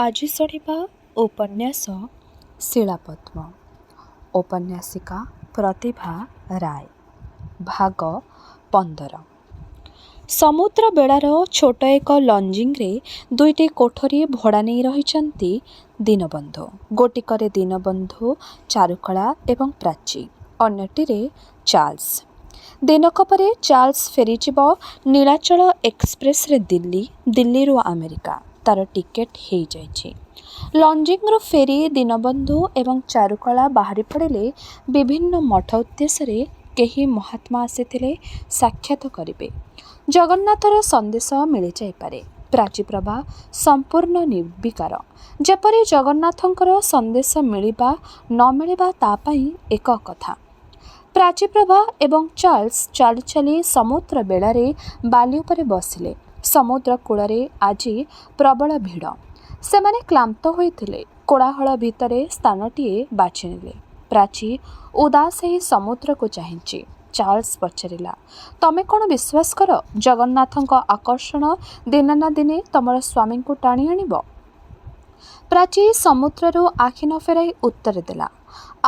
ଆଜି ଶୁଣିବା ଉପନ୍ୟାସ ଶିଳାପଦ୍ମ। ଉପନ୍ୟାସିକା ପ୍ରତିଭା ରାୟ। ଭାଗ 15। ସମୁଦ୍ର ବେଳାର ଛୋଟ ଏକ ଲଞ୍ଜିଂରେ ଦୁଇଟି କୋଠରୀ ଭଡ଼ା ନେଇ ରହିଛନ୍ତି ଦୀନବନ୍ଧୁ। ଗୋଟିକରେ ଦୀନବନ୍ଧୁ, ଚାରୁକଳା ଏବଂ ପ୍ରାଚୀ, ଅନ୍ୟଟିରେ ଚାର୍ଲ୍ସ। ଦିନକ ପରେ ଚାର୍ଲ୍ସ ଫେରିଯିବ ନୀଳାଚଳ ଏକ୍ସପ୍ରେସରେ ଦିଲ୍ଲୀ, ଦିଲ୍ଲୀରୁ ଆମେରିକା। ତାର ଟିକେଟ ହେଇଯାଇଛି। ଲଞ୍ଜିଂରୁ ଫେରି ଦୀନବନ୍ଧୁ ଏବଂ ଚାରୁକଳା ବାହାରି ପଡ଼ିଲେ ବିଭିନ୍ନ ମଠ ଉଦ୍ଦେଶ୍ୟରେ କେହି ମହାତ୍ମା ଆସିଥିଲେ ସାକ୍ଷାତ କରିବେ। ଜଗନ୍ନାଥର ସନ୍ଦେଶ ମିଳିଯାଇପାରେ। ପ୍ରାଚୀପ୍ରଭା ସମ୍ପୂର୍ଣ୍ଣ ନିର୍ବିକାର। ଯେପରି ଜଗନ୍ନାଥଙ୍କର ସନ୍ଦେଶ ମିଳିବା ନ ମିଳିବା ତା ପାଇଁ ଏକ କଥା। ପ୍ରାଚୀପ୍ରଭା ଏବଂ ଚାର୍ଲ୍ସ ଚାଲି ଚାଲି ସମୁଦ୍ର ବେଳାରେ ବାଲି ଉପରେ ବସିଲେ। ସମୁଦ୍ର କୂଳରେ ଆଜି ପ୍ରବଳ ଭିଡ଼। ସେମାନେ କ୍ଳାନ୍ତ ହୋଇଥିଲେ। କୋଳାହଳ ଭିତରେ ସ୍ଥାନଟିଏ ବାଛିନେଲେ। ପ୍ରାଚୀ ଉଦାସ ହେଇ ସମୁଦ୍ରକୁ ଚାହିଁଛି। ଚାର୍ଲ୍ସ ପଚାରିଲା, ତମେ କ'ଣ ବିଶ୍ୱାସ କର ଜଗନ୍ନାଥଙ୍କ ଆକର୍ଷଣ ଦିନେ ନା ଦିନେ ତମର ସ୍ୱାମୀଙ୍କୁ ଟାଣି ଆଣିବ? ପ୍ରାଚୀ ସମୁଦ୍ରରୁ ଆଖି ନ ଫେରାଇ ଉତ୍ତର ଦେଲା,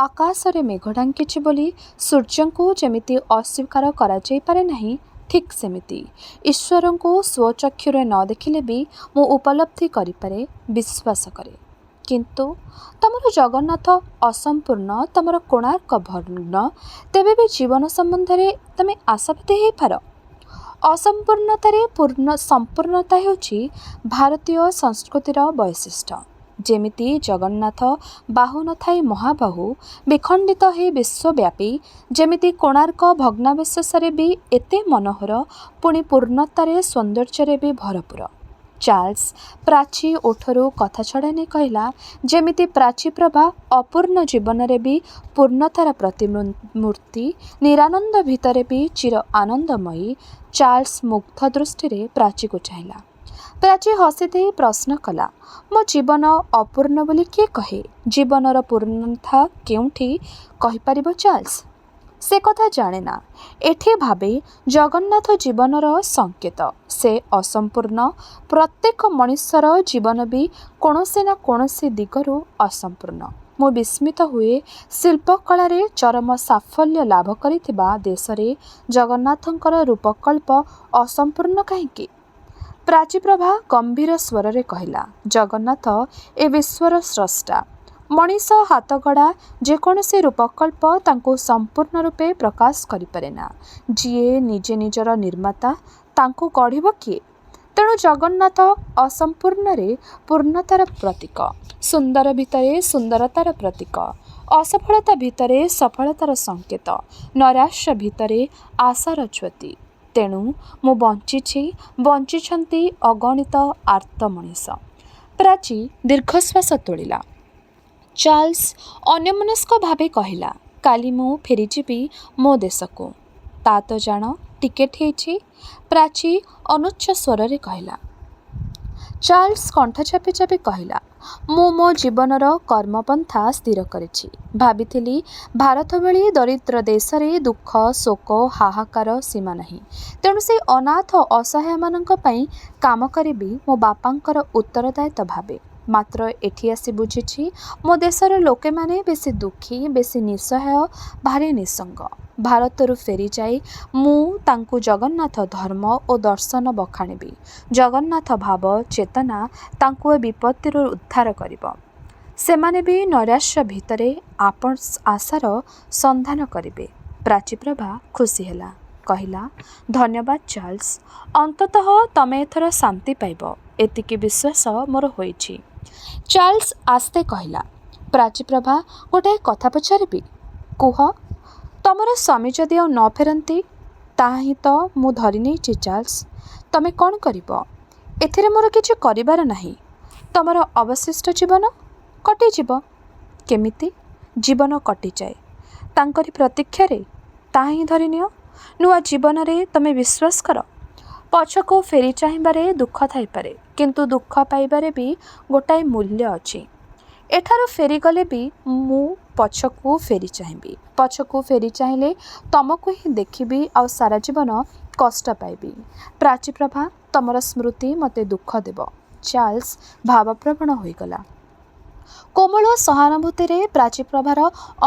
ଆକାଶରେ ମେଘ ଢାଙ୍କିଛି ବୋଲି ସୂର୍ଯ୍ୟଙ୍କୁ ଯେମିତି ଅସ୍ୱୀକାର କରାଯାଇପାରେ ନାହିଁ, ଠିକ୍ ସେମିତି ଈଶ୍ୱରଙ୍କୁ ସ୍ୱଚକ୍ଷୁରେ ନ ଦେଖିଲେ ବି ମୁଁ ଉପଲବ୍ଧି କରିପାରେ, ବିଶ୍ୱାସ କରେ। କିନ୍ତୁ ତମର ଜଗନ୍ନାଥ ଅସମ୍ପୂର୍ଣ୍ଣ, ତମର କୋଣାର୍କ ଭଗ୍ନ। ତେବେ ବି ଜୀବନ ସମ୍ବନ୍ଧରେ ତମେ ଆଶାବାଦୀ ହେଇପାର? ଅସମ୍ପୂର୍ଣ୍ଣତାରେ ସମ୍ପୂର୍ଣ୍ଣତା ହେଉଛି ଭାରତୀୟ ସଂସ୍କୃତିର ବୈଶିଷ୍ଟ୍ୟ। ଯେମିତି ଜଗନ୍ନାଥ ବାହୁ ନଥାଇ ମହାବାହୁ, ବିଖଣ୍ଡିତ ହେଇ ବିଶ୍ୱବ୍ୟାପୀ, ଯେମିତି କୋଣାର୍କ ଭଗ୍ନାବଶେଷରେ ବି ଏତେ ମନୋହର, ପୁଣି ପୂର୍ଣ୍ଣତାରେ ସୌନ୍ଦର୍ଯ୍ୟରେ ବି ଭରପୁର। ଚାର୍ଲ୍ସ ପ୍ରାଚୀ ଓଠରୁ କଥା ଛଡ଼ାଇ ନେଇ କହିଲା, ଯେମିତି ପ୍ରାଚୀପ୍ରଭା ଅପୂର୍ଣ୍ଣ ଜୀବନରେ ବି ପୂର୍ଣ୍ଣତାର ପ୍ରତିମୂର୍ତ୍ତି, ନିରାନନ୍ଦ ଭିତରେ ବି ଚିର ଆନନ୍ଦମୟୀ। ଚାର୍ଲ୍ସ ମୁଗ୍ଧ ଦୃଷ୍ଟିରେ ପ୍ରାଚୀକୁ ଚାହିଁଲା। ପ୍ରାଚୀ ହସି ଦେଇ ପ୍ରଶ୍ନ କଲା, ମୋ ଜୀବନ ଅପୂର୍ଣ୍ଣ ବୋଲି କିଏ କହେ? ଜୀବନର ପୂର୍ଣ୍ଣତା କେଉଁଠି କହିପାରିବ ଚାର୍ଲ୍ସ? ସେ କଥା ଜାଣେନା। ଏଠି ଭାବେ ଜଗନ୍ନାଥ ଜୀବନର ସଂକେତ। ସେ ଅସମ୍ପୂର୍ଣ୍ଣ। ପ୍ରତ୍ୟେକ ମଣିଷର ଜୀବନ ବି କୌଣସି ନା କୌଣସି ଦିଗରୁ ଅସମ୍ପୂର୍ଣ୍ଣ। ମୁଁ ବିସ୍ମିତ ହୁଏ, ଶିଳ୍ପକଳାରେ ଚରମ ସାଫଲ୍ୟ ଲାଭ କରିଥିବା ଦେଶରେ ଜଗନ୍ନାଥଙ୍କର ରୂପକଳ୍ପ ଅସମ୍ପୂର୍ଣ୍ଣ କାହିଁକି? ପ୍ରାଚୀପ୍ରଭା ଗମ୍ଭୀର ସ୍ୱରରେ କହିଲା, ଜଗନ୍ନାଥ ଏ ବିଶ୍ୱର ସ୍ରଷ୍ଟା। ମଣିଷ ହାତଗଢ଼ା ଯେକୌଣସି ରୂପକଳ୍ପ ତାଙ୍କୁ ସମ୍ପୂର୍ଣ୍ଣ ରୂପେ ପ୍ରକାଶ କରିପାରେ ନା। ଯିଏ ନିଜେ ନିଜର ନିର୍ମାତା, ତାଙ୍କୁ ଗଢ଼ିବ କିଏ? ତେଣୁ ଜଗନ୍ନାଥ ଅସମ୍ପୂର୍ଣ୍ଣରେ ପୂର୍ଣ୍ଣତାର ପ୍ରତୀକ, ସୁନ୍ଦର ଭିତରେ ସୁନ୍ଦରତାର ପ୍ରତୀକ, ଅସଫଳତା ଭିତରେ ସଫଳତାର ସଂକେତ, ନୈରାଶ୍ୟ ଭିତରେ ଆଶାର ଜ୍ୟୋତି। ତେଣୁ ମୁଁ ବଞ୍ଚିଛି, ବଞ୍ଚିଛନ୍ତି ଅଗଣିତ ଆର୍ତ ମଣିଷ। ପ୍ରାଚୀ ଦୀର୍ଘଶ୍ୱାସ ତୋଳିଲା। ଚାର୍ଲ୍ସ ଅନ୍ୟମନସ୍କ ଭାବେ କହିଲା, କାଲି ମୁଁ ଫେରିଯିବି ମୋ ଦେଶକୁ। ତା ତ ଜାଣ, ଟିକେଟ ହେଇଛି। ପ୍ରାଚୀ ଅନୁଚ୍ଚ ସ୍ୱରରେ କହିଲା। ଚାର୍ଲ୍ସ କଣ୍ଠ ଚାପି ଚାପି କହିଲା, ମୁଁ ମୋ ଜୀବନର କର୍ମପନ୍ଥା ସ୍ଥିର କରିଛି। ଭାବିଥିଲି ଭାରତ ଭଳି ଦରିଦ୍ର ଦେଶରେ ଦୁଃଖ, ଶୋକ, ହାହାକାର ସୀମା ନାହିଁ। ତେଣୁ ସେହି ଅନାଥ ଅସହାୟମାନଙ୍କ ପାଇଁ କାମ କରିବି ମୋ ବାପାଙ୍କର ଉତ୍ତରଦାୟିତ୍ୱ ଭାବେ। ମାତ୍ର ଏଠି ଆସି ବୁଝିଛି, ମୋ ଦେଶର ଲୋକେମାନେ ବେଶୀ ଦୁଃଖୀ, ବେଶୀ ନିଃସହାୟ, ଭାରି ନିଃସଙ୍ଗ। ଭାରତରୁ ଫେରିଯାଇ ମୁଁ ତାଙ୍କୁ ଜଗନ୍ନାଥ ଧର୍ମ ଓ ଦର୍ଶନ ବଖାଣିବି। ଜଗନ୍ନାଥ ଭାବ ଚେତନା ତାଙ୍କୁ ଏ ବିପତ୍ତିରୁ ଉଦ୍ଧାର କରିବ। ସେମାନେ ବି ନୈରାଶ୍ୟ ଭିତରେ ଆଶାର ସନ୍ଧାନ କରିବେ। ପ୍ରାଚୀପ୍ରଭା ଖୁସି ହେଲା। କହିଲା, ଧନ୍ୟବାଦ ଚାର୍ଲ୍ସ। ଅନ୍ତତଃ ତମେ ଏଥର ଶାନ୍ତି ପାଇବ, ଏତିକି ବିଶ୍ୱାସ ମୋର ହୋଇଛି। ଚାର୍ଲ୍ସ ଆସ୍ତେ କହିଲା, ପ୍ରାଚୀପ୍ରଭା, ଗୋଟାଏ କଥା ପଚାରିବି? କୁହ। ତମର ସ୍ୱାମୀ ଯଦି ଆଉ ନ ଫେରନ୍ତି? ତାହା ହିଁ ତ ମୁଁ ଧରି ନେଇଛି ଚାର୍ଲ୍ସ। ତମେ କ'ଣ କରିବ? ଏଥିରେ ମୋର କିଛି କରିବାର ନାହିଁ। ତମର ଅବଶିଷ୍ଟ ଜୀବନ କଟିଯିବ। କେମିତି ଜୀବନ କଟିଯାଏ? ତାଙ୍କରି ପ୍ରତୀକ୍ଷାରେ। ତାହା ହିଁ ଧରିନିଅ। ନୂଆ ଜୀବନରେ ତମେ ବିଶ୍ୱାସ କର। ପଛକୁ ଫେରି ଚାହିଁବାରେ ଦୁଃଖ ଥାଇପାରେ, କିନ୍ତୁ ଦୁଃଖ ପାଇବାରେ ବି ଗୋଟାଏ ମୂଲ୍ୟ ଅଛି। ଏଠାରୁ ଫେରିଗଲେ ବି ମୁଁ ପଛକୁ ଫେରି ଚାହିଁବି। ପଛକୁ ଫେରି ଚାହିଁଲେ ତମକୁ ହିଁ ଦେଖିବି, ଆଉ ସାରା ଜୀବନ କଷ୍ଟ ପାଇବି। ପ୍ରାଚୀପ୍ରଭା, ତମର ସ୍ମୃତି ମୋତେ ଦୁଃଖ ଦେବ। ଚାର୍ଲସ ଭାବପ୍ରବଣ ହୋଇଗଲା। କୋମଳ ସହାନୁଭୂତିରେ ପ୍ରାଚୀପ୍ରଭାର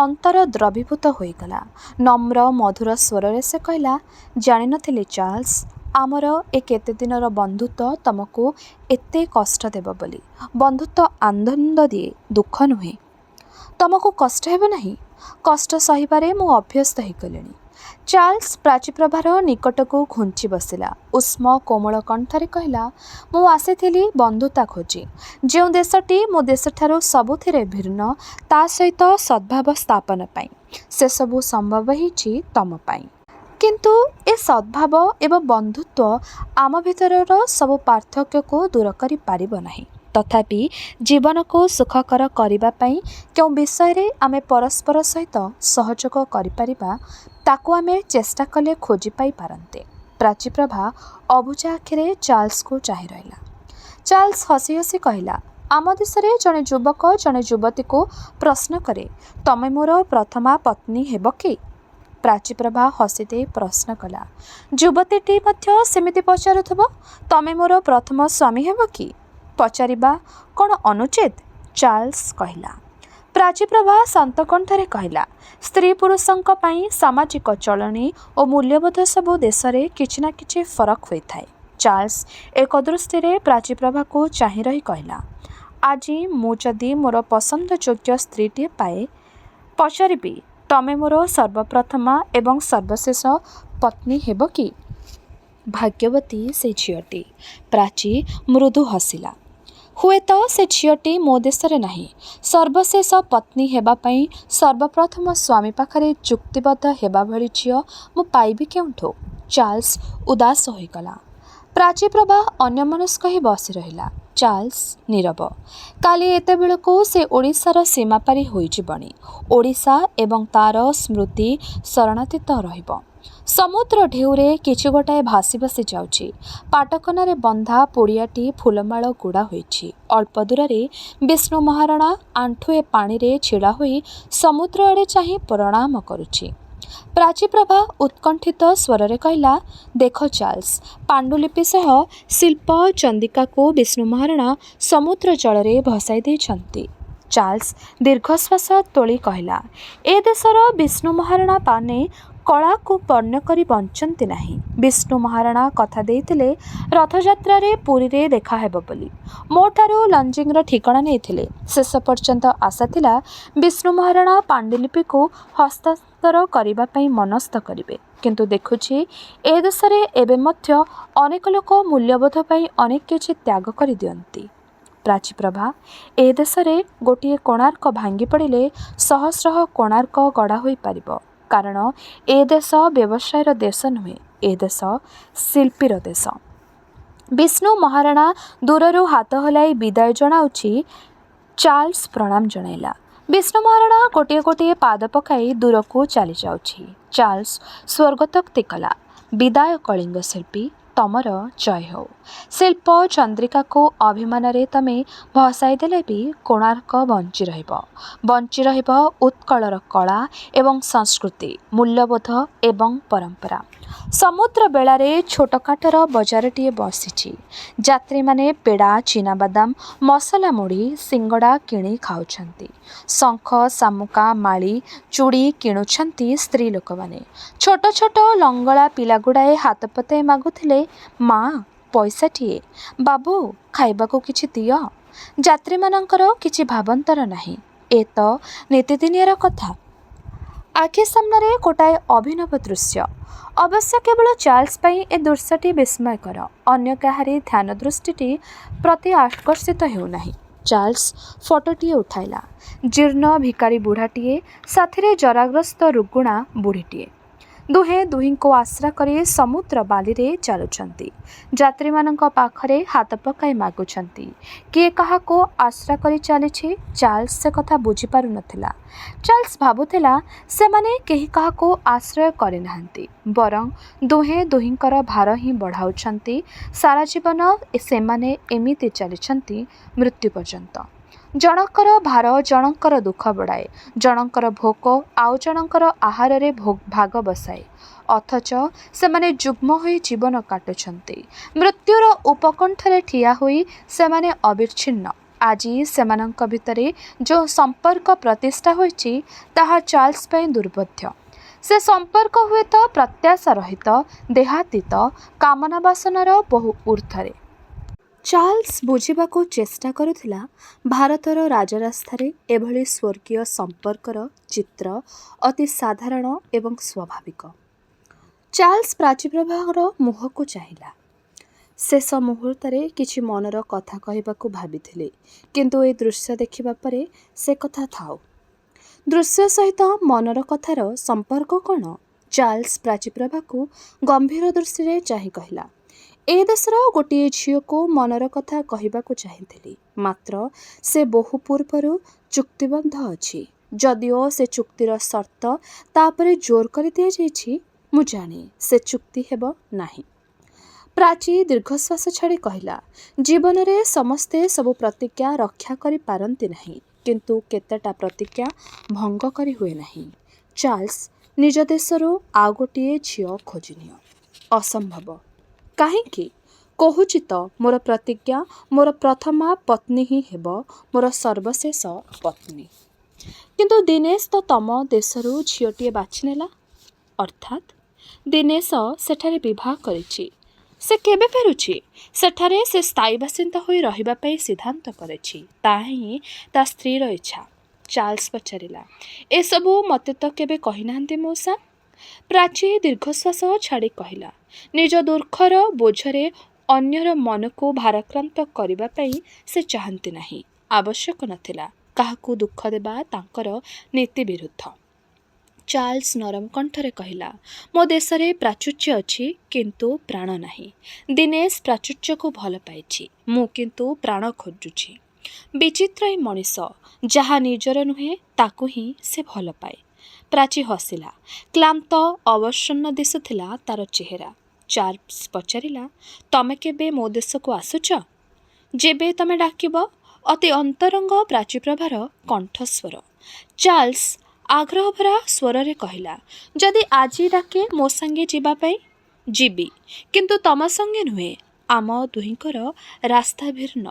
ଅନ୍ତର ଦ୍ରବୀଭୂତ ହୋଇଗଲା। ନମ୍ର ମଧୁର ସ୍ୱରରେ ସେ କହିଲା, ଜାଣିନଥିଲି ଚାର୍ଲସ, ଆମର ଏ କେତେ ଦିନର ବନ୍ଧୁତ୍ୱ ତମକୁ ଏତେ କଷ୍ଟ ଦେବ ବୋଲି। ବନ୍ଧୁତ୍ୱ ଆନନ୍ଦ ଦିଏ, ଦୁଃଖ ନୁହେଁ। ତମକୁ କଷ୍ଟ ହେବ ନାହିଁ? କଷ୍ଟ ସହିବାରେ ମୁଁ ଅଭ୍ୟସ୍ତ ହୋଇଗଲିଣି। ଚାର୍ଲସ ପ୍ରାଚୀପ୍ରଭାର ନିକଟକୁ ଘୁଞ୍ଚି ବସିଲା। ଉଷ୍ମ କୋମଳ କଣ୍ଠରେ କହିଲା, ମୁଁ ଆସିଥିଲି ବନ୍ଧୁତା ଖୋଜି। ଯେଉଁ ଦେଶଟି ମୋ ଦେଶଠାରୁ ସବୁଥିରେ ଭିନ୍ନ, ତା ସହିତ ସଦ୍ଭାବ ସ୍ଥାପନ ପାଇଁ। ସେସବୁ ସମ୍ଭବ ହେଇଛି ତମ ପାଇଁ। କିନ୍ତୁ ଏ ସଦ୍ଭାବ ଏବଂ ବନ୍ଧୁତ୍ୱ ଆମ ଭିତରର ସବୁ ପାର୍ଥକ୍ୟକୁ ଦୂର କରିପାରିବ ନାହିଁ। ତଥାପି ଜୀବନକୁ ସୁଖକର କରିବା ପାଇଁ କେଉଁ ବିଷୟରେ ଆମେ ପରସ୍ପର ସହିତ ସହଯୋଗ କରିପାରିବା, ତାକୁ ଆମେ ଚେଷ୍ଟା କଲେ ଖୋଜି ପାଇପାରନ୍ତେ। ପ୍ରାଚୀପ୍ରଭା ଅବୁଝା ଆଖିରେ ଚାର୍ଲସକୁ ଚାହିଁ ରହିଲା। ଚାର୍ଲସ ହସି ହସି କହିଲା, ଆମ ଦେଶରେ ଜଣେ ଯୁବକ ଜଣେ ଯୁବତୀକୁ ପ୍ରଶ୍ନ କରେ, ତମେ ମୋର ପ୍ରଥମା ପତ୍ନୀ ହେବ କି? ପ୍ରାଚୀପ୍ରଭା ହସିଦେଇ ପ୍ରଶ୍ନ କଲା, ଯୁବତୀଟି ମଧ୍ୟ ସେମିତି ପଚାରୁଥିବ, ତମେ ମୋର ପ୍ରଥମ ସ୍ୱାମୀ ହେବ କି? ପଚାରିବା କ'ଣ ଅନୁଚିତ? ଚାର୍ଲସ କହିଲା। ପ୍ରାଚୀପ୍ରଭା ଶାନ୍ତ କଣ୍ଠରେ କହିଲା, ସ୍ତ୍ରୀ ପୁରୁଷଙ୍କ ପାଇଁ ସାମାଜିକ ଚଳଣି ଓ ମୂଲ୍ୟବୋଧ ସବୁ ଦେଶରେ କିଛି ନା କିଛି ଫରକ ହୋଇଥାଏ। ଚାର୍ଲସ ଏକ ଦୃଷ୍ଟିରେ ପ୍ରାଚୀପ୍ରଭାକୁ ଚାହିଁ ରହି କହିଲା, ଆଜି ମୁଁ ଯଦି ମୋର ପସନ୍ଦଯୋଗ୍ୟ ସ୍ତ୍ରୀଟିଏ ପାଏ, ପଚାରିବି, ତମେ ମୋର ସର୍ବପ୍ରଥମା ଏବଂ ସର୍ବଶେଷ ପତ୍ନୀ ହେବ କି? ଭାଗ୍ୟବତୀ ସେ ଝିଅଟି। ପ୍ରାଚୀ ମୃଦୁ ହସିଲା। ହୁଏତ ସେ ଝିଅଟି ମୋ ଦେଶରେ ନାହିଁ। ସର୍ବଶେଷ ପତ୍ନୀ ହେବା ପାଇଁ ସର୍ବପ୍ରଥମ ସ୍ୱାମୀ ପାଖରେ ଚୁକ୍ତିବଦ୍ଧ ହେବା ଭଳି ଝିଅ ମୁଁ ପାଇବି କେଉଁଠୁ? ଚାର୍ଲସ ଉଦାସ ହୋଇଗଲା। ପ୍ରାଚୀପ୍ରଭା ଅନ୍ୟମନସ୍କ ହୋଇ ବସି ରହିଲା। ଚାର୍ଲସ ନୀରବ। କାଲି ଏତେବେଳକୁ ସେ ଓଡ଼ିଶାର ସୀମା ପାରି ହୋଇଯିବଣି। ଓଡ଼ିଶା ଏବଂ ତାର ସ୍ମୃତି ଶରଣାତୀତ ରହିବ। ସମୁଦ୍ର ଢେଉରେ କିଛି ଗୋଟାଏ ଭାସି ଭାସି ଯାଉଛି। ପାଟକନାରେ ବନ୍ଧା ପଡ଼ିଆଟି ଫୁଲମାଳ ଗୁଡ଼ା ହୋଇଛି। ଅଳ୍ପ ଦୂରରେ ବିଷ୍ଣୁ ମହାରଣା ଆଣ୍ଠୁଏ ପାଣିରେ ଛିଡ଼ା ହୋଇ ସମୁଦ୍ର ଆଡ଼େ ଚାହିଁ ପ୍ରଣାମ କରୁଛି। ପ୍ରାଚୀପ୍ରଭା ଉତ୍କଣ୍ଠିତ ସ୍ୱରରେ କହିଲା, ଦେଖ ଚାର୍ଲସ, ପାଣ୍ଡୁଲିପି ସହ ଶିଳ୍ପ ଚନ୍ଦ୍ରିକାକୁ ବିଷ୍ଣୁ ମହାରଣା ସମୁଦ୍ର ଜଳରେ ଭସାଇ ଦେଇଛନ୍ତି। ଚାର୍ଲସ ଦୀର୍ଘଶ୍ୱାସ ତୋଳି କହିଲା, ଏ ଦେଶର ବିଷ୍ଣୁ ମହାରଣା ମାନେ କଳାକୁ ପଣ୍ୟ କରି ବଞ୍ଚନ୍ତି ନାହିଁ। ବିଷ୍ଣୁ ମହାରଣା କଥା ଦେଇଥିଲେ ରଥଯାତ୍ରାରେ ପୁରୀରେ ଦେଖାହେବ ବୋଲି। ମୋଠାରୁ ଲଜିଂର ଠିକଣା ନେଇଥିଲେ। ଶେଷ ପର୍ଯ୍ୟନ୍ତ ଆଶା ଥିଲା ବିଷ୍ଣୁ ମହାରଣା ପାଣ୍ଡୁଲିପିକୁ ହସ୍ତାନ୍ତର କରିବା ପାଇଁ ମନସ୍ଥ କରିବେ। କିନ୍ତୁ ଦେଖୁଛି ଏ ଦେଶରେ ଏବେ ମଧ୍ୟ ଅନେକ ଲୋକ ମୂଲ୍ୟବୋଧ ପାଇଁ ଅନେକ କିଛି ତ୍ୟାଗ କରିଦିଅନ୍ତି। ପ୍ରାଚୀପ୍ରଭା, ଏ ଦେଶରେ ଗୋଟିଏ କୋଣାର୍କ ଭାଙ୍ଗି ପଡ଼ିଲେ ସହସ୍ର କୋଣାର୍କ ଗଢ଼ା ହୋଇପାରିବ। କାରଣ ଏ ଦେଶ ବ୍ୟବସାୟର ଦେଶ ନୁହେଁ, ଏ ଦେଶ ଶିଳ୍ପୀର ଦେଶ। ବିଷ୍ଣୁ ମହାରଣା ଦୂରରୁ ହାତ ହଲାଇ ବିଦାୟ ଜଣାଉଛି। ଚାର୍ଲସ ପ୍ରଣାମ ଜଣାଇଲା। ବିଷ୍ଣୁ ମହାରଣା ଗୋଟିଏ ଗୋଟିଏ ପାଦ ପକାଇ ଦୂରକୁ ଚାଲିଯାଉଛି। ଚାର୍ଲସ ସ୍ୱର୍ଗତୋକ୍ତି କଲା, ବିଦାୟ କଳିଙ୍ଗ ଶିଳ୍ପୀ, ତମର ଜୟ ହେଉ। ଶିଳ୍ପ ଚନ୍ଦ୍ରିକାକୁ ଅଭିମାନରେ ତମେ ଭସାଇ ଦେଲେ ବି କୋଣାର୍କ ବଞ୍ଚି ରହିବ। ବଞ୍ଚି ରହିବ ଉତ୍କଳର କଳା ଏବଂ ସଂସ୍କୃତି, ମୂଲ୍ୟବୋଧ ଏବଂ ପରମ୍ପରା। ସମୁଦ୍ର ବେଳାରେ ଛୋଟ କାଠର ବଜାରଟିଏ ବସିଛି। ଯାତ୍ରୀମାନେ ପେଡ଼ା, ଚିନାବାଦାମ, ମସଲା ମୁଢ଼ି, ସିଙ୍ଗଡ଼ା କିଣି ଖାଉଛନ୍ତି। ଶଙ୍ଖ, ଶାମୁକା, ମାଳି, ଚୁଡ଼ି କିଣୁଛନ୍ତି ସ୍ତ୍ରୀ ଲୋକମାନେ। ଛୋଟ ଛୋଟ ଲଙ୍ଗଳା ପିଲାଗୁଡ଼ାଏ ହାତ ପତାଇ ମାଗୁଥିଲେ, ମା, ପଇସାଟିଏ, ବାବୁ, ଖାଇବାକୁ କିଛି ଦିଅ। ଯାତ୍ରୀମାନଙ୍କର କିଛି ଭାବାନ୍ତର ନାହିଁ। ଏ ତ ନିତିଦିନିଆର କଥା। ଆଖି ସାମ୍ନାରେ ଗୋଟାଏ ଅଭିନବ ଦୃଶ୍ୟ। ଅବଶ୍ୟ କେବଳ ଚାର୍ଲସ ପାଇଁ ଏ ଦୃଶ୍ୟଟି ବିସ୍ମୟକର। ଅନ୍ୟ କାହାରି ଧ୍ୟାନ ଦୃଷ୍ଟିଟି ପ୍ରତି ଆକର୍ଷିତ ହେଉନାହିଁ। ଚାର୍ଲସ ଫଟୋଟିଏ ଉଠାଇଲା। ଜୀର୍ଣ୍ଣ ଭିକାରୀ ବୁଢ଼ାଟିଏ, ସାଥିରେ ଜରାଗ୍ରସ୍ତ ରୁଗୁଣା ବୁଢ଼ୀଟିଏ। ଦୁହେଁ ଦୁହିଁଙ୍କୁ ଆଶ୍ରା କରି ସମୁଦ୍ର ବାଲିରେ ଚାଲୁଛନ୍ତି। ଯାତ୍ରୀମାନଙ୍କ ପାଖରେ ହାତ ପକାଇ ମାଗୁଛନ୍ତି। କିଏ କାହାକୁ ଆଶ୍ରା କରି ଚାଲିଛି, ଚାର୍ଲସ ସେ କଥା ବୁଝିପାରୁନଥିଲା। ଚାର୍ଲସ ଭାବୁଥିଲା, ସେମାନେ କେହି କାହାକୁ ଆଶ୍ରୟ କରିନାହାନ୍ତି, ବରଂ ଦୁହେଁ ଦୁହିଁଙ୍କର ଭାର ହିଁ ବଢ଼ାଉଛନ୍ତି। ସାରା ଜୀବନ ସେମାନେ ଏମିତି ଚାଲିଛନ୍ତି ମୃତ୍ୟୁ ପର୍ଯ୍ୟନ୍ତ। ଜଣଙ୍କର ଭାର ଜଣଙ୍କର ଦୁଃଖ ବଢ଼ାଏ, ଜଣଙ୍କର ଭୋକ ଆଉ ଜଣଙ୍କର ଆହାରରେ ଭାଗ ବସାଏ। ଅଥଚ ସେମାନେ ଯୁଗ୍ମ ହୋଇ ଜୀବନ କାଟୁଛନ୍ତି। ମୃତ୍ୟୁର ଉପକଣ୍ଠରେ ଠିଆ ହୋଇ ସେମାନେ ଅବିଚ୍ଛିନ୍ନ। ଆଜି ସେମାନଙ୍କ ଭିତରେ ଯେଉଁ ସମ୍ପର୍କ ପ୍ରତିଷ୍ଠା ହୋଇଛି ତାହା ଚାର୍ଲ୍ସ ପାଇଁ ଦୁର୍ବୋଧ୍ୟ। ସେ ସମ୍ପର୍କ ହୁଏତ ପ୍ରତ୍ୟାଶା ରହିତ, ଦେହାତୀତ, କାମନା ବାସନାର ବହୁ ଊର୍ଦ୍ଧ୍ୱରେ। ଚାର୍ଲ୍ସ ବୁଝିବାକୁ ଚେଷ୍ଟା କରୁଥିଲା ଭାରତର ରାଜରାସ୍ତାରେ ଏଭଳି ସ୍ୱର୍ଗୀୟ ସମ୍ପର୍କର ଚିତ୍ର ଅତି ସାଧାରଣ ଏବଂ ସ୍ୱାଭାବିକ। ଚାର୍ଲ୍ସ ପ୍ରାଚୀପ୍ରଭାର ମୁହଁକୁ ଚାହିଁଲା। ଶେଷ ମୁହୂର୍ତ୍ତରେ କିଛି ମନର କଥା କହିବାକୁ ଭାବିଥିଲେ, କିନ୍ତୁ ଏ ଦୃଶ୍ୟ ଦେଖିବା ପରେ ସେ କଥା ଥାଉ। ଦୃଶ୍ୟ ସହିତ ମନର କଥାର ସମ୍ପର୍କ କ'ଣ? ଚାର୍ଲ୍ସ ପ୍ରାଚୀପ୍ରଭାକୁ ଗମ୍ଭୀର ଦୃଷ୍ଟିରେ ଚାହିଁ କହିଲା, ଏ ଦେଶର ଗୋଟିଏ ଝିଅକୁ ମନର କଥା କହିବାକୁ ଚାହିଁଥିଲି, ମାତ୍ର ସେ ବହୁ ପୂର୍ବରୁ ଚୁକ୍ତିବଦ୍ଧ ଅଛି। ଯଦିଓ ସେ ଚୁକ୍ତିର ସର୍ତ୍ତ ତା ଉପରେ ଜୋର କରି ଦିଆଯାଇଛି, ମୁଁ ଜାଣେ ସେ ଚୁକ୍ତି ହେବ ନାହିଁ। ପ୍ରାଚୀ ଦୀର୍ଘଶ୍ୱାସ ଛାଡ଼ି କହିଲା, ଜୀବନରେ ସମସ୍ତେ ସବୁ ପ୍ରତିଜ୍ଞା ରକ୍ଷା କରିପାରନ୍ତି ନାହିଁ, କିନ୍ତୁ କେତେଟା ପ୍ରତିଜ୍ଞା ଭଙ୍ଗ କରି ହୁଏ ନାହିଁ। ଚାର୍ଲ୍ସ, ନିଜ ଦେଶରୁ ଆଉ ଗୋଟିଏ ଝିଅ ଖୋଜିନିଅ। ଅସମ୍ଭବ। କାହିଁକି? କହୁଛି ତ, ମୋର ପ୍ରତିଜ୍ଞା, ମୋର ପ୍ରଥମା ପତ୍ନୀ ହିଁ ହେବ ମୋର ସର୍ବଶେଷ ପତ୍ନୀ। କିନ୍ତୁ ଦିନେଶ ତ ତମ ଦେଶରୁ ଝିଅଟିଏ ବାଛିନେଲା। ଅର୍ଥାତ୍ ଦିନେଶ ସେଠାରେ ବିବାହ କରିଛି। ସେ କେବେ ଫେରୁଛି? ସେଠାରେ ସେ ସ୍ଥାୟୀ ବାସିନ୍ଦା ହୋଇ ରହିବା ପାଇଁ ସିଦ୍ଧାନ୍ତ କରିଛି। ତାହା ହିଁ ତା ସ୍ତ୍ରୀର ଇଚ୍ଛା। ଚାର୍ଲ୍ସ ପଚାରିଲା, ଏସବୁ ମୋତେ ତ କେବେ କହିନାହାନ୍ତି ମଉସା? ପ୍ରାଚୀ ଦୀର୍ଘଶ୍ୱାସ ଛାଡ଼ି କହିଲା, ନିଜ ଦୁଃଖର ବୋଝରେ ଅନ୍ୟର ମନକୁ ଭାରାକ୍ରାନ୍ତ କରିବା ପାଇଁ ସେ ଚାହାନ୍ତି ନାହିଁ। ଆବଶ୍ୟକ ନଥିଲା। କାହାକୁ ଦୁଃଖ ଦେବା ତାଙ୍କର ନୀତି ବିରୁଦ୍ଧ। ଚାର୍ଲ୍ସ ନରମ କଣ୍ଠରେ କହିଲା, ମୋ ଦେଶରେ ପ୍ରାଚୁର୍ଯ୍ୟ ଅଛି, କିନ୍ତୁ ପ୍ରାଣ ନାହିଁ। ଦିନେଶ ପ୍ରାଚୁର୍ଯ୍ୟକୁ ଭଲ ପାଇଛି, ମୁଁ କିନ୍ତୁ ପ୍ରାଣ ଖୋଜୁଛି। ବିଚିତ୍ର ଏ ମଣିଷ, ଯାହା ନିଜର ନୁହେଁ ତାକୁ ହିଁ ସେ ଭଲ ପାଏ। ପ୍ରାଚୀ ହସିଲା। କ୍ଳାନ୍ତ, ଅବସନ୍ନ ଦିଶୁଥିଲା ତାର ଚେହେରା। ଚାର୍ଲ୍ସ ପଚାରିଲା, ତମେ କେବେ ମୋ ଦେଶକୁ ଆସୁଛ? ଯେବେ ତମେ ଡାକିବ। ଅତି ଅନ୍ତରଙ୍ଗ ପ୍ରାଚୀପ୍ରଭାର କଣ୍ଠସ୍ୱର। ଚାର୍ଲ୍ସ ଆଗ୍ରହଭରା ସ୍ୱରରେ କହିଲା, ଯଦି ଆଜି ଡାକେ ମୋ ସାଙ୍ଗେ ଯିବା ପାଇଁ? ଯିବି, କିନ୍ତୁ ତମ ସଙ୍ଗେ ନୁହେଁ। ଆମ ଦୁହିଁଙ୍କର ରାସ୍ତା ଭିନ୍ନ।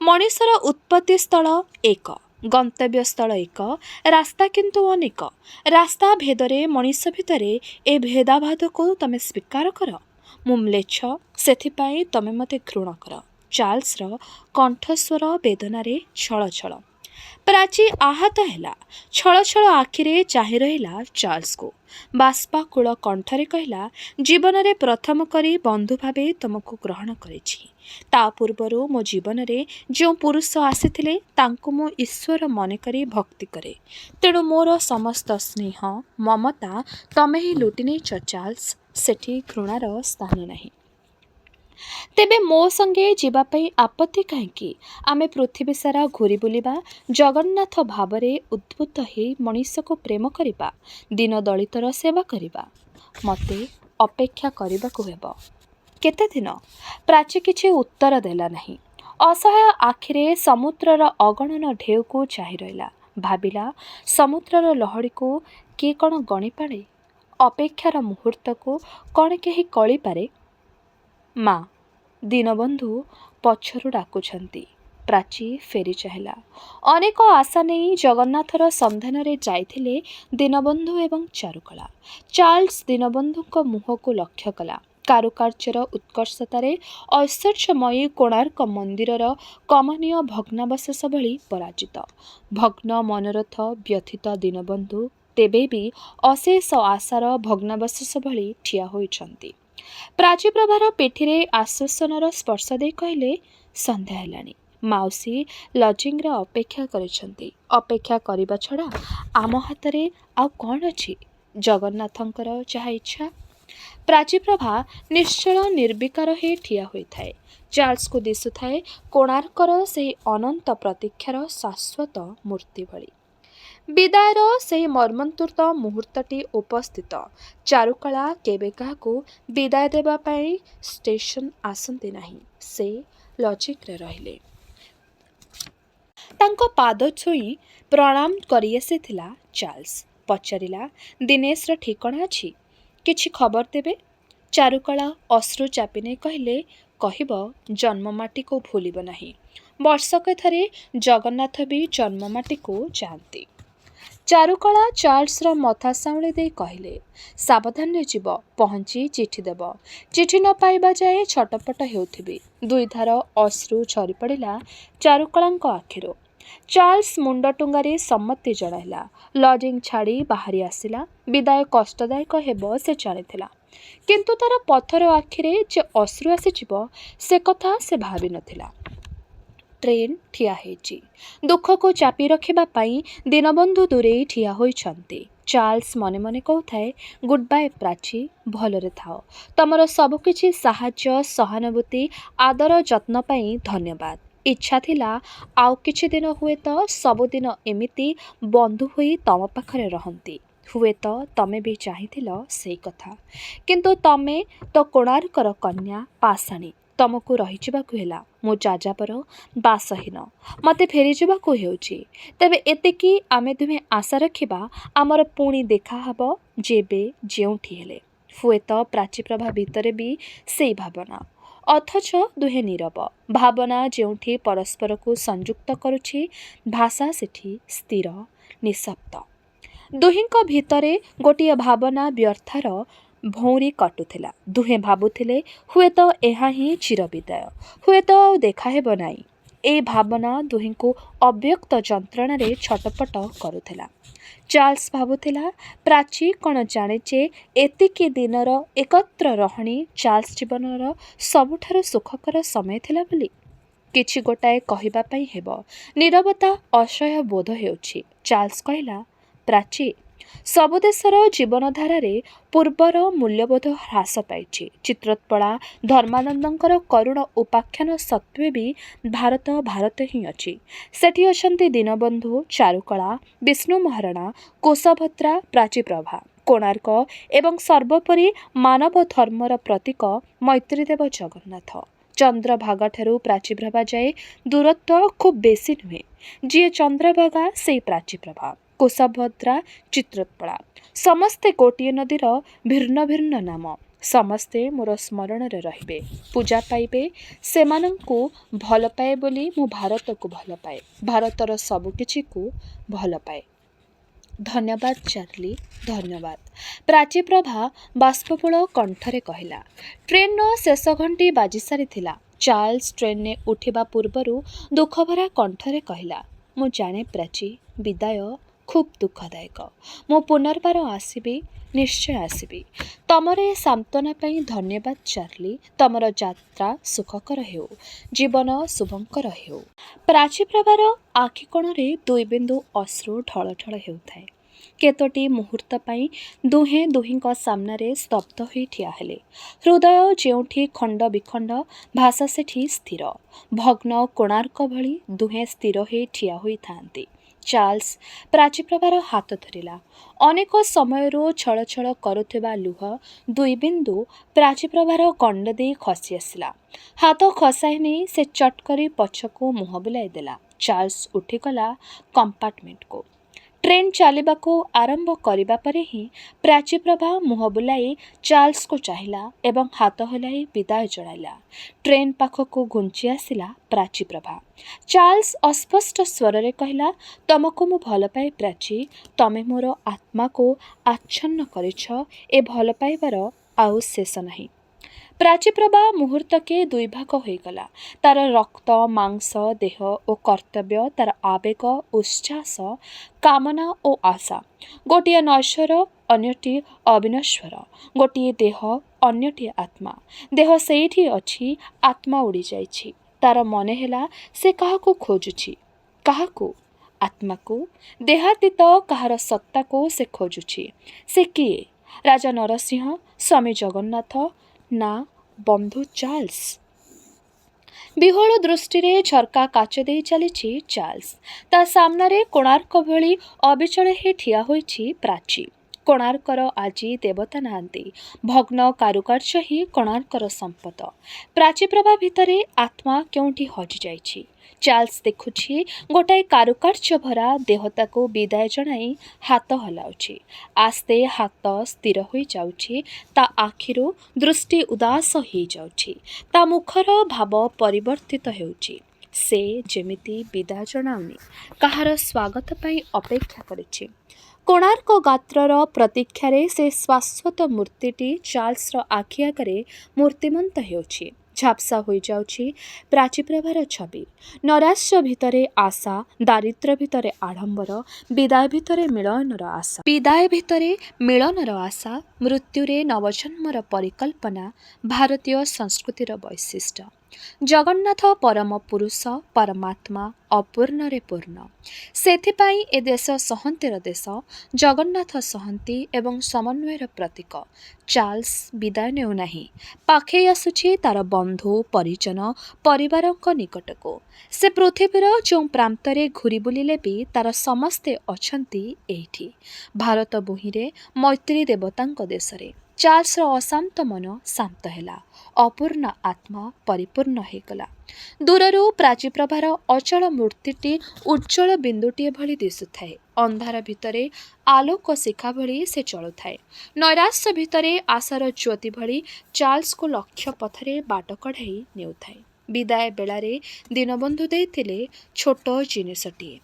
ମଣିଷର ଉତ୍ପତ୍ତି ସ୍ଥଳ ଏକ, ଗନ୍ତବ୍ୟସ୍ଥଳ ଏକ, ରାସ୍ତା କିନ୍ତୁ ଅନେକ। ରାସ୍ତା ଭେଦରେ ମଣିଷ ଭିତରେ ଏ ଭେଦାଭେଦକୁ ତମେ ସ୍ୱୀକାର କର। ମୁଁ ମ୍ଲେଚ୍ଛ, ସେଥିପାଇଁ ତମେ ମୋତେ ଘୃଣ କର। ଚାର୍ଲ୍ସର କଣ୍ଠସ୍ୱର ବେଦନାରେ ଛଳଛଳ। ପ୍ରାଚୀ ଆହତ ହେଲା। ଛଳଛଳ ଆଖିରେ ଚାହିଁ ରହିଲା ଚାର୍ଲ୍ସକୁ। ବାଷ୍ପାକୁଳ କଣ୍ଠରେ କହିଲା, ଜୀବନରେ ପ୍ରଥମ କରି ବନ୍ଧୁ ଭାବେ ତମକୁ ଗ୍ରହଣ କରିଛି। ତା ପୂର୍ବରୁ ମୋ ଜୀବନରେ ଯେଉଁ ପୁରୁଷ ଆସିଥିଲେ ତାଙ୍କୁ ମୁଁ ଈଶ୍ୱର ମନେକରି ଭକ୍ତି କରେ। ତେଣୁ ମୋର ସମସ୍ତ ସ୍ନେହ, ମମତା ତମେ ହିଁ ଲୁଟି ନେଇଛ ଚାର୍ଲ୍ସ। ସେଠି ଘୃଣାର ସ୍ଥାନ ନାହିଁ। ତେବେ ମୋ ସଙ୍ଗେ ଯିବା ପାଇଁ ଆପତ୍ତି କାହିଁକି? ଆମେ ପୃଥିବୀ ସାରା ଘୂରି ବୁଲିବା, ଜଗନ୍ନାଥ ଭାବରେ ଉଦ୍ବୁଦ୍ଧ ହେଇ ମଣିଷକୁ ପ୍ରେମ କରିବା, ଦୀନ ଦଳିତର ସେବା କରିବା। ମୋତେ ଅପେକ୍ଷା କରିବାକୁ ହେବ। କେତେ ଦିନ? ପ୍ରାଚୀ କିଛି ଉତ୍ତର ଦେଲା ନାହିଁ। ଅସହାୟ ଆଖିରେ ସମୁଦ୍ରର ଅଗଣନ ଢେଉକୁ ଚାହିଁ ରହିଲା। ଭାବିଲା, ସମୁଦ୍ରର ଲହଡ଼ିକୁ କିଏ କ'ଣ ଗଣିପାରେ? ଅପେକ୍ଷାର ମୁହୂର୍ତ୍ତକୁ କ'ଣ କେହି କଳିପାରେ? ମା, ଦୀନବନ୍ଧୁ ପଛରୁ ଡାକୁଛନ୍ତି। ପ୍ରାଚୀ ଫେରି ଚାହିଁଲା। ଅନେକ ଆଶା ନେଇ ଜଗନ୍ନାଥର ସନ୍ଧାନରେ ଯାଇଥିଲେ ଦୀନବନ୍ଧୁ ଏବଂ ଚାରୁକଳା। ଚାର୍ଲ୍ସ ଦୀନବନ୍ଧୁଙ୍କ ମୁହଁକୁ ଲକ୍ଷ୍ୟ କଲା। କାରୁକାର୍ଯ୍ୟର ଉତ୍କର୍ଷତାରେ ଐଶ୍ୱର୍ଯ୍ୟମୟୀ କୋଣାର୍କ ମନ୍ଦିରର କମନୀୟ ଭଗ୍ନାବଶେଷ ଭଳି ପରାଜିତ। ଭଗ୍ନ ମନୋରଥ ବ୍ୟଥିତ ଦୀନବନ୍ଧୁ ତେବେ ବି ଅଶେଷ ଆଶାର ଭଗ୍ନାବଶେଷ ଭଳି ଠିଆ ହୋଇଛନ୍ତି। ପ୍ରାଚୀପ୍ରଭାର ପିଠିରେ ଆଶ୍ୱାସନାର ସ୍ପର୍ଶ ଦେଇ କହିଲେ, ସନ୍ଧ୍ୟା ହେଲାଣି। ମାଉସୀ ଲଜିଂରେ ଅପେକ୍ଷା କରିଛନ୍ତି। ଅପେକ୍ଷା କରିବା ଛଡ଼ା ଆମ ହାତରେ ଆଉ କ'ଣ ଅଛି? ଜଗନ୍ନାଥଙ୍କର ଯାହା ଇଚ୍ଛା। ପ୍ରାଚୀପ୍ରଭା ନିଶ୍ଚଳ ନିର୍ବିକାର ହୋଇ ଠିଆ ହୋଇଥାଏ। ଚାର୍ଲ୍ସକୁ ଦିଶୁଥାଏ କୋଣାର୍କର ସେହି ଅନନ୍ତ ପ୍ରତୀକ୍ଷାର ଶାଶ୍ୱତ ମୂର୍ତ୍ତି ଭଳି। ବିଦାୟର ସେହି ମର୍ମନ୍ତୁଦ ମୁହୂର୍ତ୍ତଟି ଉପସ୍ଥିତ। ଚାରୁକଳା କେବେ କାହାକୁ ବିଦାୟ ଦେବା ପାଇଁ ଷ୍ଟେସନ ଆସନ୍ତି ନାହିଁ। ସେ ଲଜିଂରେ ରହିଲେ। ତାଙ୍କ ପାଦ ଛୁଇଁ ପ୍ରଣାମ କରିଆସିଥିଲା ଚାର୍ଲ୍ସ। ପଚାରିଲା, ଦିନେଶର ଠିକଣା ଅଛି? କିଛି ଖବର ଦେବେ? ଚାରୁକଳା ଅଶ୍ରୁ ଚାପି ନେଇ କହିଲେ, କହିବ ଜନ୍ମମାଟିକୁ ଭୁଲିବ ନାହିଁ। ବର୍ଷକେ ଥରେ ଜଗନ୍ନାଥ ବି ଜନ୍ମମାଟିକୁ ଯାଆନ୍ତି। ଚାରୁକଳା ଚାର୍ଲ୍ସର ମଥା ସାଉଁଳି ଦେଇ କହିଲେ, ସାବଧାନରେ ଯିବ, ପହଞ୍ଚି ଚିଠି ଦେବ। ଚିଠି ନ ପାଇବା ଯାଏ ଛଟପଟ ହେଉଥିବି। ଦୁଇଧାର ଅଶ୍ରୁ ଝରି ପଡ଼ିଲା ଚାରୁକଳାଙ୍କ ଆଖିରୁ। ଚାର୍ଲ୍ସ ମୁଣ୍ଡ ଟୁଙ୍ଗାରି ସମ୍ମତି ଜଣାଇଲା। ଲଜିଂ ଛାଡ଼ି ବାହାରି ଆସିଲା। ବିଦାୟ କଷ୍ଟଦାୟକ ହେବ ସେ ଜାଣିଥିଲା, କିନ୍ତୁ ତାର ପଥର ଆଖିରେ ଯେ ଅଶ୍ରୁ ଆସିଯିବ ସେ କଥା ସେ ଭାବିନଥିଲା। ଟ୍ରେନ୍ ଠିଆ ହେଇଛି। ଦୁଃଖକୁ ଚାପି ରଖିବା ପାଇଁ ଦୀନବନ୍ଧୁ ଦୂରେଇ ଠିଆ ହୋଇଛନ୍ତି। ଚାର୍ଲ୍ସ ମନେ ମନେ କହୁଥାଏ, ଗୁଡ୍ ବାଏ ପ୍ରାଚୀ, ଭଲରେ ଥାଅ। ତମର ସବୁକିଛି ସାହାଯ୍ୟ, ସହାନୁଭୂତି, ଆଦର ଯତ୍ନ ପାଇଁ ଧନ୍ୟବାଦ। ଇଚ୍ଛା ଥିଲା ଆଉ କିଛି ଦିନ ହୁଏତ ସବୁଦିନ ଏମିତି ବନ୍ଧୁ ହୋଇ ତମ ପାଖରେ ରହନ୍ତି। ହୁଏତ ତମେ ବି ଚାହିଁଥିଲ ସେଇ କଥା, କିନ୍ତୁ ତମେ ତ କୋଣାର୍କର କନ୍ୟା, ପାଷାଣୀ। ତମକୁ ରହିଯିବାକୁ ହେଲା। ମୁଁ ଯାଯାବର, ବାସହୀନ। ମୋତେ ଫେରିଯିବାକୁ ହେଉଛି। ତେବେ ଏତିକି ଆମେ ଦୁହେଁ ଆଶା ରଖିବା, ଆମର ପୁଣି ଦେଖା ହେବ ଯେବେ ଯେଉଁଠି ହେଲେ। ହୁଏତ ପ୍ରାଚୀପ୍ରଭା ଭିତରେ ବି ସେଇ ଭାବନା। ଅଥଚ ଦୁହେଁ ନୀରବ। ଭାବନା ଯେଉଁଠି ପରସ୍ପରକୁ ସଂଯୁକ୍ତ କରୁଛି, ଭାଷା ସେଠି ସ୍ଥିର, ନିଃଶବ୍ଦ। ଦୁହିଁଙ୍କ ଭିତରେ ଗୋଟିଏ ଭାବନା ବ୍ୟର୍ଥର ଭଉଁରୀ କଟୁଥିଲା। ଦୁହେଁ ଭାବୁଥିଲେ ହୁଏତ ଏହା ହିଁ ଚିରବିଦାୟ, ହୁଏତ ଆଉ ଦେଖା ହେବ ନାହିଁ। ଏଇ ଭାବନା ଦୁହିଁଙ୍କୁ ଅବ୍ୟକ୍ତ ଯନ୍ତ୍ରଣାରେ ଛଟପଟ କରୁଥିଲା। ଚାର୍ଲ୍ସ ଭାବୁଥିଲା, ପ୍ରାଚୀ କ'ଣ ଜାଣେ ଯେ ଏତିକି ଦିନର ଏକତ୍ର ରହଣି ଚାର୍ଲ୍ସ ଜୀବନର ସବୁଠାରୁ ସୁଖକର ସମୟ ଥିଲା ବୋଲି? କିଛି ଗୋଟାଏ କହିବା ପାଇଁ ହେବ। ନୀରବତା ଅସହ୍ୟ ବୋଧ ହେଉଛି। ଚାର୍ଲ୍ସ କହିଲା, ପ୍ରାଚୀ, ସବୁ ଦେଶର ଜୀବନଧାରାରେ ପୂର୍ବର ମୂଲ୍ୟବୋଧ ହ୍ରାସ ପାଇଛି। ଚିତ୍ରୋତ୍ପଳା, ଧର୍ମାନନ୍ଦଙ୍କର କରୁଣ ଉପାଖ୍ୟାନ ସତ୍ତ୍ୱେ ବି ଭାରତ ଭାରତ ହିଁ ଅଛି। ସେଠି ଅଛନ୍ତି ଦୀନବନ୍ଧୁ, ଚାରୁକଳା, ବିଷ୍ଣୁ ମହାରଣା, କୁଶଭଦ୍ରା, ପ୍ରାଚୀପ୍ରଭା, କୋଣାର୍କ ଏବଂ ସର୍ବୋପରି ମାନବ ଧର୍ମର ପ୍ରତୀକ ମୈତ୍ରୀଦେବ ଜଗନ୍ନାଥ। ଚନ୍ଦ୍ରଭାଗାଠାରୁ ପ୍ରାଚୀପ୍ରଭା ଯାଏ ଦୂରତ୍ୱ ଖୁବ୍ ବେଶୀ ନୁହେଁ। ଯିଏ ଚନ୍ଦ୍ରଭାଗା ସେଇ ପ୍ରାଚୀପ୍ରଭା, କୁଶଭଦ୍ରା, ଚିତ୍ରୋତ୍ପଳା। ସମସ୍ତେ ଗୋଟିଏ ନଦୀର ଭିନ୍ନ ଭିନ୍ନ ନାମ। ସମସ୍ତେ ମୋର ସ୍ମରଣରେ ରହିବେ, ପୂଜା ପାଇବେ। ସେମାନଙ୍କୁ ଭଲ ପାଏ ବୋଲି ମୁଁ ଭାରତକୁ ଭଲ ପାଏ, ଭାରତର ସବୁକିଛିକୁ ଭଲ ପାଏ। ଧନ୍ୟବାଦ ଚାର୍ଲି, ଧନ୍ୟବାଦ, ପ୍ରାଚୀପ୍ରଭା ବାଷ୍ପବୋଳ କଣ୍ଠରେ କହିଲା। ଟ୍ରେନ୍ର ଶେଷ ଘଣ୍ଟି ବାଜି ସାରିଥିଲା। ଚାର୍ଲ୍ସ ଟ୍ରେନ୍ରେ ଉଠିବା ପୂର୍ବରୁ ଦୁଃଖଭରା କଣ୍ଠରେ କହିଲା, ମୁଁ ଜାଣେ ପ୍ରାଚୀ, ବିଦାୟ ଖୁବ୍ ଦୁଃଖଦାୟକ। ମୁଁ ପୁନର୍ବାର ଆସିବି, ନିଶ୍ଚୟ ଆସିବି। ତମର ଏ ସାନ୍ତ୍ୱନା ପାଇଁ ଧନ୍ୟବାଦ ଚାର୍ଲି। ତମର ଯାତ୍ରା ସୁଖକର ହେଉ, ଜୀବନ ଶୁଭଙ୍କର ହେଉ। ପ୍ରାଚୀପ୍ରଭାର ଆଖିକୋଣରେ ଦୁଇ ବିନ୍ଦୁ ଅଶ୍ରୁ ଢଳ ଢଳ ହେଉଥାଏ। କେତୋଟି ମୁହୂର୍ତ୍ତ ପାଇଁ ଦୁହେଁ ଦୁହିଁଙ୍କ ସାମ୍ନାରେ ସ୍ତବ୍ଧ ହୋଇ ଠିଆ ହେଲେ। ହୃଦୟ ଯେଉଁଠି ଖଣ୍ଡ ବିଖଣ୍ଡ, ଭାଷା ସେଠି ସ୍ଥିର। ଭଗ୍ନ କୋଣାର୍କ ଭଳି ଦୁହେଁ ସ୍ଥିର ହୋଇ ଠିଆ ହୋଇଥାନ୍ତି। ଚାର୍ଲ୍ସ ପ୍ରାଚୀପ୍ରଭାର ହାତ ଧରିଲା। ଅନେକ ସମୟରୁ ଛଳ ଛଳ କରୁଥିବା ଲୁହ ଦୁଇ ବିନ୍ଦୁ ପ୍ରାଚୀପ୍ରଭାର ଗଣ୍ଡ ଦେଇ ଖସି ଆସିଲା। ହାତ ଖସାଇ ନେଇ ସେ ଚଟ୍ କରି ପଛକୁ ମୁହଁ ବୁଲାଇ ଦେଲା। ଚାର୍ଲ୍ସ ଉଠିଗଲା କମ୍ପାର୍ଟମେଣ୍ଟକୁ। ଟ୍ରେନ୍ ଚାଲିବାକୁ ଆରମ୍ଭ କରିବା ପରେ ହିଁ ପ୍ରାଚୀପ୍ରଭା ମୁହଁ ବୁଲାଇ ଚାର୍ଲ୍ସକୁ ଚାହିଁଲା ଏବଂ ହାତ ହଲାଇ ବିଦାୟ ଜଣାଇଲା। ଟ୍ରେନ୍ ପାଖକୁ ଘୁଞ୍ଚି ଆସିଲା ପ୍ରାଚୀପ୍ରଭା। ଚାର୍ଲ୍ସ ଅସ୍ପଷ୍ଟ ସ୍ୱରରେ କହିଲା, ତମକୁ ମୁଁ ଭଲ ପାଏ ପ୍ରାଚୀ। ତମେ ମୋର ଆତ୍ମାକୁ ଆଚ୍ଛନ୍ନ କରିଛ। ଏ ଭଲ ପାଇବାର ଆଉ ଶେଷ ନାହିଁ। ପ୍ରାଚୀପ୍ରଭା ମୁହୂର୍ତ୍ତକେ ଦୁଇଭାଗ ହୋଇଗଲା। ତାର ରକ୍ତ ମାଂସ ଦେହ ଓ କର୍ତ୍ତବ୍ୟ, ତାର ଆବେଗ, ଉଚ୍ଛ୍ୱାସ, କାମନା ଓ ଆଶା। ଗୋଟିଏ ନଶ୍ୱର, ଅନ୍ୟଟି ଅବିନଶ୍ୱର। ଗୋଟିଏ ଦେହ, ଅନ୍ୟଟି ଆତ୍ମା। ଦେହ ସେଇଠି ଅଛି, ଆତ୍ମା ଉଡ଼ିଯାଇଛି। ତାର ମନେ ହେଲା ସେ କାହାକୁ ଖୋଜୁଛି। କାହାକୁ? ଆତ୍ମାକୁ। ଦେହାତୀତ କାହାର ସତ୍ତାକୁ ସେ ଖୋଜୁଛି। ସେ କିଏ? ରାଜା ନରସିଂହ, ସ୍ୱାମୀ ଜଗନ୍ନାଥ, ନା ବନ୍ଧୁ ଚାର୍ଲ୍ସ? ବିହ୍ୱଳ ଦୃଷ୍ଟିରେ ଝର୍କା କାଚ ଦେଇ ଚାଲିଛି ଚାର୍ଲ୍ସ। ତା ସାମ୍ନାରେ କୋଣାର୍କ ଭଳି ଅବିଚଳ ହୋଇ ଠିଆ ହୋଇଛି ପ୍ରାଚୀ। କୋଣାର୍କର ଆଜି ଦେବତା ନାହାନ୍ତି, ଭଗ୍ନ କାରୁକାର୍ଯ୍ୟ ହିଁ କୋଣାର୍କର ସମ୍ପଦ। ପ୍ରାଚୀପ୍ରଭା ଭିତରେ ଆତ୍ମା କେଉଁଠି ହଜିଯାଇଛି। ଚାର୍ଲ୍ସ ଦେଖୁଛି ଗୋଟାଏ କାରୁକାର୍ଯ୍ୟ ଭରା ଦେହତାକୁ ବିଦାୟ ଜଣାଇ ହାତ ହଲାଉଛି। ଆସ୍ତେ ହାତ ସ୍ଥିର ହୋଇଯାଉଛି, ତା ଆଖିରୁ ଦୃଷ୍ଟି ଉଦାସ ହୋଇଯାଉଛି, ତା ମୁଖର ଭାବ ପରିବର୍ତ୍ତିତ ହେଉଛି। ସେ ଯେମିତି ବିଦାୟ ଜଣାଉନି, କାହାର ସ୍ୱାଗତ ପାଇଁ ଅପେକ୍ଷା କରିଛି। କୋଣାର୍କ ଗାତ୍ରର ପ୍ରତୀକ୍ଷାରେ ସେ ଶାଶ୍ୱତ ମୂର୍ତ୍ତିଟି ଚାର୍ଲ୍ସର ଆଖି ଆଗରେ ମୂର୍ତ୍ତିମନ୍ତ ହେଉଛି। ଝାପ୍ସା ହୋଇଯାଉଛି ପ୍ରାଚୀପ୍ରଭାର ଛବି। ନୈରାଶ୍ୟ ଭିତରେ ଆଶା, ଦାରିଦ୍ର୍ୟ ଭିତରେ ଆଡ଼ମ୍ବର, ବିଦାୟ ଭିତରେ ମିଳନର ଆଶା। ବିଦାୟ ଭିତରେ ମିଳନର ଆଶା, ମୃତ୍ୟୁରେ ନବଜନ୍ମର ପରିକଳ୍ପନା ଭାରତୀୟ ସଂସ୍କୃତିର ବୈଶିଷ୍ଟ୍ୟ। ଜଗନ୍ନାଥ ପରମ ପୁରୁଷ, ପରମାତ୍ମା, ଅପୂର୍ଣ୍ଣରେ ପୂର୍ଣ୍ଣ। ସେଥିପାଇଁ ଏ ଦେଶ ସହନ୍ତିର ଦେଶ। ଜଗନ୍ନାଥ ସହନ୍ତି ଏବଂ ସମନ୍ୱୟର ପ୍ରତୀକ। ଚାର୍ଲ୍ସ ବିଦାୟ ନେଉନାହିଁ, ପାଖେଇ ଆସୁଛି ତାର ବନ୍ଧୁ, ପରିଜନ, ପରିବାରଙ୍କ ନିକଟକୁ। ସେ ପୃଥିବୀର ଯେଉଁ ପ୍ରାନ୍ତରେ ଘୂରି ବୁଲିଲେ ବି ତାର ସମସ୍ତେ ଅଛନ୍ତି ଏଇଠି, ଭାରତ ଭୂଇଁରେ, ମୈତ୍ରୀ ଦେବତାଙ୍କ ଦେଶରେ। ଚାର୍ଲ୍ସର ଅଶାନ୍ତ ମନ ଶାନ୍ତ ହେଲା, ଅପୂର୍ଣ୍ଣ ଆତ୍ମା ପରିପୂର୍ଣ୍ଣ ହୋଇଗଲା। ଦୂରରୁ ପ୍ରାଚୀପ୍ରଭାର ଅଚଳ ମୂର୍ତ୍ତିଟି ଉଜ୍ଜ୍ୱଳ ବିନ୍ଦୁଟିଏ ଭଳି ଦିଶୁଥାଏ। ଅନ୍ଧାର ଭିତରେ ଆଲୋକ ଶିଖା ଭଳି ସେ ଚଳୁଥାଏ। ନୈରାଶ୍ୟ ଭିତରେ ଆଶାର ଜ୍ୟୋତି ଭଳି ଚାର୍ଲ୍ସକୁ ଲକ୍ଷ୍ୟ ପଥରେ ବାଟ କଢ଼ାଇ ନେଉଥାଏ। ବିଦାୟ ବେଳାରେ ଦୀନବନ୍ଧୁ ଦେଇଥିଲେ ଛୋଟ ଜିନିଷଟିଏ,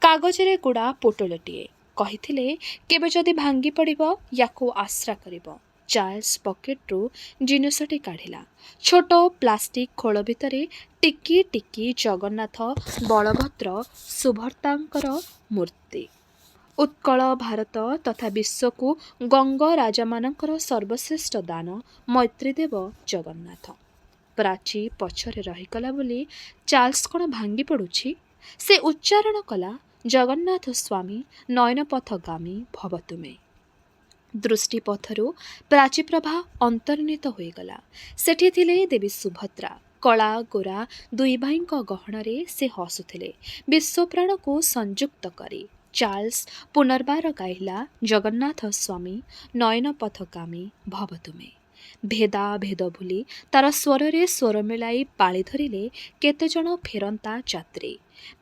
କାଗଜରେ ଗୁଡ଼ା ପୋଟଳଟିଏ। କହିଥିଲେ, କେବେ ଯଦି ଭାଙ୍ଗି ପଡ଼ିବ ୟାକୁ ଆଶ୍ରା କରିବ। ଚାର୍ଲ୍ସ ପକେଟରୁ ଜିନିଷଟି କାଢ଼ିଲା। ଛୋଟ ପ୍ଲାଷ୍ଟିକ ଖୋଳ ଭିତରେ ଟିକି ଟିକି ଜଗନ୍ନାଥ, ବଳଭଦ୍ର, ସୁଭଦ୍ରାଙ୍କର ମୂର୍ତ୍ତି। ଉତ୍କଳ ଭାରତ ତଥା ବିଶ୍ୱକୁ ଗଙ୍ଗ ରାଜାମାନଙ୍କର ସର୍ବଶ୍ରେଷ୍ଠ ଦାନ ମୈତ୍ରୀଦେବ ଜଗନ୍ନାଥ। ପ୍ରାଚୀ ପଛରେ ରହିଗଲା ବୋଲି ଚାର୍ଲ୍ସ କ'ଣ ଭାଙ୍ଗି ପଡ଼ୁଛି? ସେ ଉଚ୍ଚାରଣ କଲା, ଜଗନ୍ନାଥ ସ୍ୱାମୀ ନୟନପଥଗାମୀ ଭବ ତୁମେ। ଦୃଷ୍ଟିପଥରୁ ପ୍ରାଚୀପ୍ରଭା ଅନ୍ତର୍ନିହିତ ହୋଇଗଲା। ସେଠି ଥିଲେ ଦେବୀ ସୁଭଦ୍ରା। କଳା ଗୋରା ଦୁଇ ଭାଇଙ୍କ ଗହଣରେ ସେ ହସୁଥିଲେ ବିଶ୍ୱପ୍ରାଣକୁ ସଂଯୁକ୍ତ କରି। ଚାର୍ଲ୍ସ ପୁନର୍ବାର ଗାଇଲା, ଜଗନ୍ନାଥ ସ୍ୱାମୀ ନୟନପଥଗାମୀ ଭବ ତୁମେ। ଭେଦାଭେଦ ଭୁଲି ତାର ସ୍ୱରରେ ସ୍ୱର ମିଳାଇ ପାଳି ଧରିଲେ କେତେଜଣ ଫେରନ୍ତା ଯାତ୍ରୀ।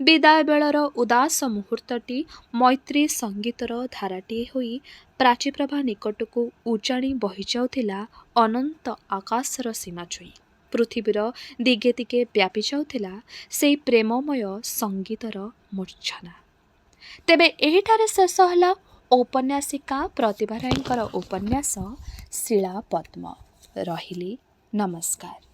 ବିଦାୟ ବେଳର ଉଦାସ ମୁହୂର୍ତ୍ତଟି ମୈତ୍ରୀ ସଙ୍ଗୀତର ଧାରାଟିଏ ହୋଇ ପ୍ରାଚୀପ୍ରଭା ନିକଟକୁ ଉଜାଣି ବହିଯାଉଥିଲା ଅନନ୍ତ ଆକାଶର ସୀମା ଛୁଇଁ। ପୃଥିବୀର ଦିଗେ ଦିଗେ ବ୍ୟାପି ଯାଉଥିଲା ସେଇ ପ୍ରେମମୟ ସଙ୍ଗୀତର ମୂର୍ଚ୍ଛନା। ତେବେ ଏହିଠାରେ ଶେଷ ହେଲା ଔପନ୍ୟାସିକା ପ୍ରତିଭା ରାୟଙ୍କର ଉପନ୍ୟାସ ଶିଳାପଦ୍ମ। ରହିଲି, ନମସ୍କାର।